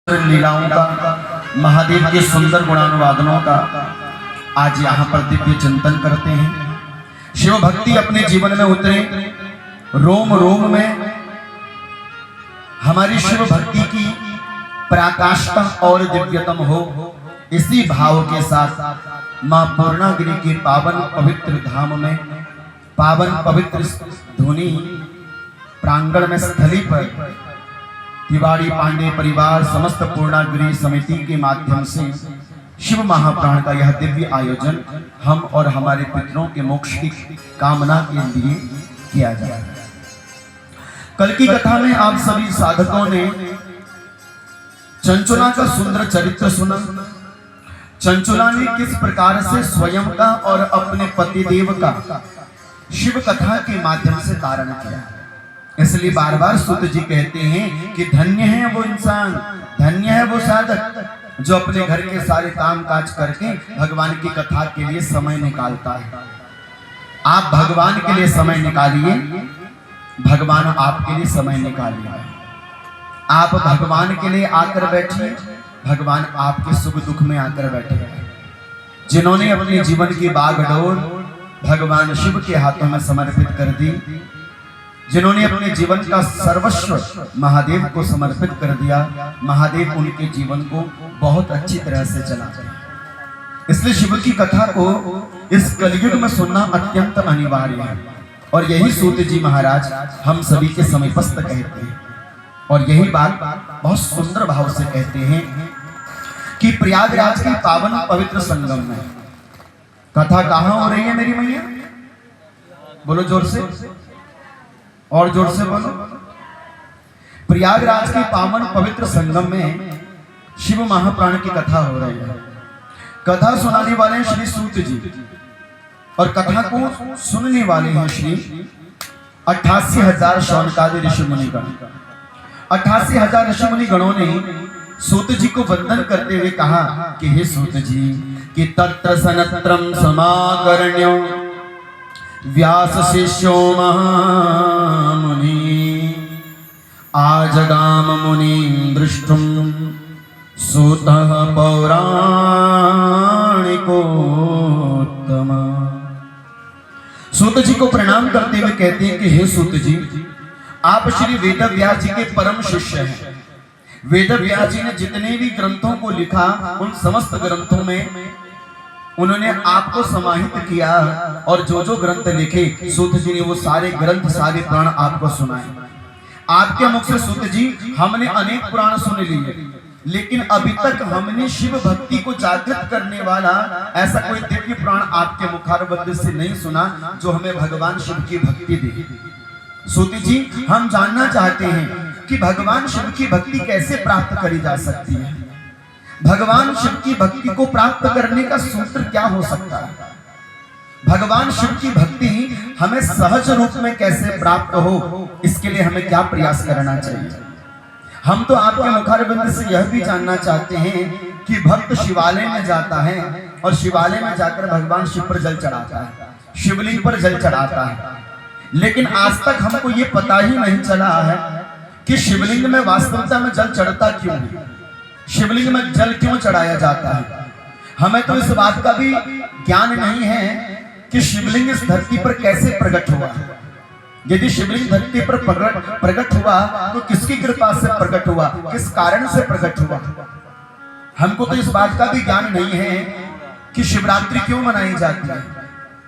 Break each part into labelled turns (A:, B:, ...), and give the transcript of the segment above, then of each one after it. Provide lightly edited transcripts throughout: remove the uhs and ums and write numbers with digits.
A: लीलाओं का, महादेव के सुंदर गुणानुवादनों का आज यहाँ पर दिव्य चिंतन करते हैं। शिव भक्ति अपने जीवन में उतरे, रोम रोम में हमारी शिव भक्ति की पराकाष्ठा और दिव्यतम हो, इसी भाव के साथ मां पूर्णागिरि के पावन पवित्र धाम में, पावन पवित्र धुनी प्रांगण में स्थली पर तिवारी पांडे परिवार समस्त पूर्णागिरि समिति के माध्यम से शिव महाप्राण का यह दिव्य आयोजन हम और हमारे पितरों के मोक्ष की कामना के लिए किया जा रहा है। कल की कथा में आप सभी साधकों ने चंचुला का सुंदर चरित्र सुना। चंचुला ने किस प्रकार से स्वयं का और अपने पतिदेव का शिव कथा के माध्यम से तारण किया। इसलिए बार बार सूत जी कहते हैं कि धन्य है वो इंसान, धन्य है वो साधक जो अपने घर के सारे काम काज करके भगवान की कथा के लिए समय निकालता है। आप भगवान के लिए समय निकालिए, भगवान आपके लिए समय निकालिए। आप भगवान के लिए आकर बैठिए, भगवान आपके सुख दुख में आकर बैठे। जिन्होंने अपने जीवन की बागडोर भगवान शिव के हाथों में समर्पित कर दी, जिन्होंने अपने जीवन का सर्वस्व महादेव को समर्पित कर दिया, महादेव उनके जीवन को बहुत अच्छी तरह से चला। इसलिए शिव की कथा को इस कलयुग में सुनना अत्यंत अनिवार्य है। और यही सूत जी महाराज हम सभी के समीपस्थ कहते हैं, और यही बात बहुत सुंदर भाव से कहते हैं कि प्रयागराज के पावन पवित्र संगम में कथा कहाँ हो रही है मेरी मैया? बोलो जोर से, और जोर से बोलो। प्रयागराज के पावन पवित्र संगम में शिव महाप्राण की कथा हो रही है। कथा सुनाने वाले हैं श्री सूत जी, और कथा को सुनने वाले हैं श्री 88,000 शौनकादि ऋषि मुनिगण। 88,000 ऋषि मुनिगणों ने सूत जी को वंदन करते हुए कहा कि हे सूत जी, कि तत्र सनत्रम समाकर्ण्यो व्यास शिष्यो महामुनि आजगाम मुनि दृष्टुम सूतः पौराणिकोत्तम। सूत जी को प्रणाम करते हुए कहते हैं कि हे सूत जी, आप श्री वेदव्यास जी के परम शिष्य हैं। वेदव्यास जी ने जितने भी ग्रंथों को लिखा, उन समस्त ग्रंथों में उन्होंने आपको समाहित किया, और जो जो ग्रंथ लिखे सूत जी ने वो सारे ग्रंथ, सारे पुराण आपको सुनाए। आपके मुख से सूत जी हमने अनेक पुराण सुन लिए, लेकिन अभी तक हमने शिव भक्ति को जागृत करने वाला ऐसा कोई दिव्य पुराण आपके मुखारबंद से नहीं सुना जो हमें भगवान शिव की भक्ति दे। सूत जी, हम जानना चाहते हैं कि भगवान शिव की भक्ति कैसे प्राप्त करी जा सकती है। भगवान शिव की भक्ति को प्राप्त करने का सूत्र क्या हो सकता है? भगवान शिव की भक्ति हमें सहज रूप में कैसे प्राप्त हो, इसके लिए हमें क्या प्रयास करना चाहिए? हम तो आपके मुखारबिंद से यह भी जानना चाहते हैं कि भक्त शिवालय में जाता है और शिवालय में जाकर भगवान शिव पर जल चढ़ाता है, शिवलिंग पर जल चढ़ाता है, लेकिन आज तक हमको ये पता ही नहीं चला है कि शिवलिंग में वास्तविकता में जल चढ़ता क्यों है, शिवलिंग में जल क्यों चढ़ाया जाता है। हमें तो इस बात का भी ज्ञान नहीं है कि शिवलिंग इस धरती पर कैसे प्रकट हुआ। यदि शिवलिंग धरती पर प्रकट हुआ तो किसकी कृपा से प्रकट हुआ, किस कारण से प्रकट हुआ। हमको तो इस बात का भी ज्ञान नहीं है कि शिवरात्रि क्यों मनाई जाती है।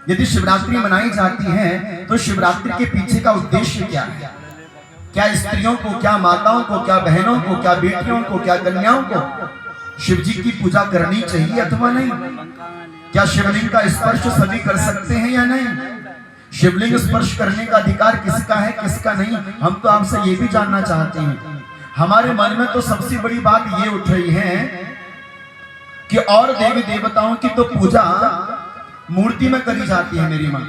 A: यदि शिवरात्रि मनाई जाती है तो शिवरात्रि के पीछे का उद्देश्य क्या है? क्या स्त्रियों को, क्या माताओं को, क्या बहनों को, क्या बेटियों को, क्या कन्याओं को शिव जी की पूजा करनी चाहिए अथवा नहीं? क्या शिवलिंग का स्पर्श सभी कर सकते हैं या नहीं? शिवलिंग स्पर्श करने का अधिकार किसका है, किसका नहीं? हम तो आपसे ये भी जानना चाहते हैं। हमारे मन में तो सबसे बड़ी बात ये उठ रही है कि और देवी देवताओं की तो पूजा मूर्ति में करी जाती है मेरी माँ।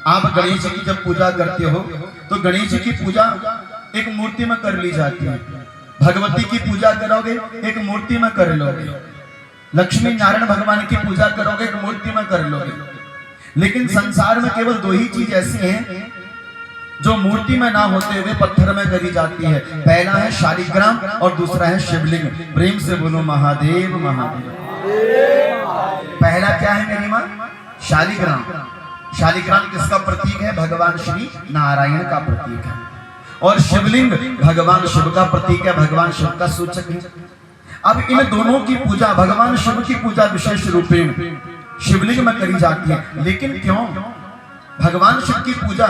A: आप गणेश जी की जब पूजा करते हो तो गणेश जी की पूजा एक मूर्ति में कर ली जाती है। भगवती की पूजा करोगे एक मूर्ति में कर लोगे, लक्ष्मी नारायण भगवान की पूजा करोगे एक मूर्ति में कर लोगे। लेकिन संसार में केवल दो ही चीज ऐसी हैं जो मूर्ति में ना होते हुए पत्थर में करी जाती है। पहला है शालिग्राम और दूसरा है शिवलिंग। प्रेम से बोलो महादेव महादेव। पहला क्या है मेरी मां? शालिग्राम। शालिग्राम किसका प्रतीक है? भगवान श्री नारायण का प्रतीक है। और शिवलिंग भगवान शिव का प्रतीक है, भगवान शिव का सूचक है। अब इन दोनों की पूजा, भगवान शिव की पूजा विशेष रूप में शिवलिंग में करी जाती है। लेकिन क्यों भगवान शिव की पूजा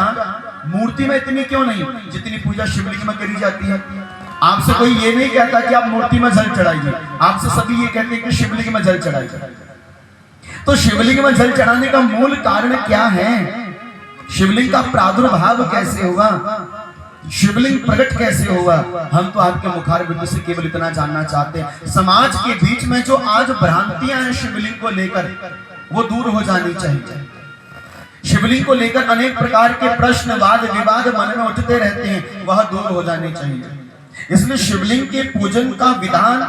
A: मूर्ति में इतनी क्यों नहीं जितनी पूजा शिवलिंग में करी जाती है? आपसे कोई ये नहीं कहता कि आप मूर्ति में जल चढ़ाइए, आपसे सभी ये कहते हैं कि शिवलिंग में जल चढ़ाइए। तो शिवलिंग में जल चढ़ाने का मूल कारण क्या है? शिवलिंग का प्रादुर्भाव कैसे हुआ? शिवलिंग प्रकट कैसे हुआ? हम तो आपके मुखार बिंदु से केवल इतना जानना चाहते हैं। समाज के बीच में जो आज भ्रांतियां हैं शिवलिंग को लेकर, वो दूर हो जानी चाहिए। शिवलिंग को लेकर अनेक प्रकार के प्रश्न, वाद विवाद मन में उठते रहते हैं, वह दूर हो जाने चाहिए। इसलिए शिवलिंग के पूजन का विधान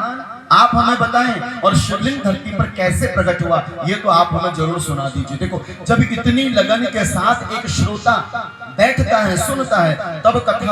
A: आप हमें बताएं, और शिवलिंग धरती पर कैसे प्रकट हुआ ये तो आप हमें जरूर सुना दीजिए। देखो, जब इतनी लगन के साथ एक श्रोता बैठता है, सुनता है, तब कथा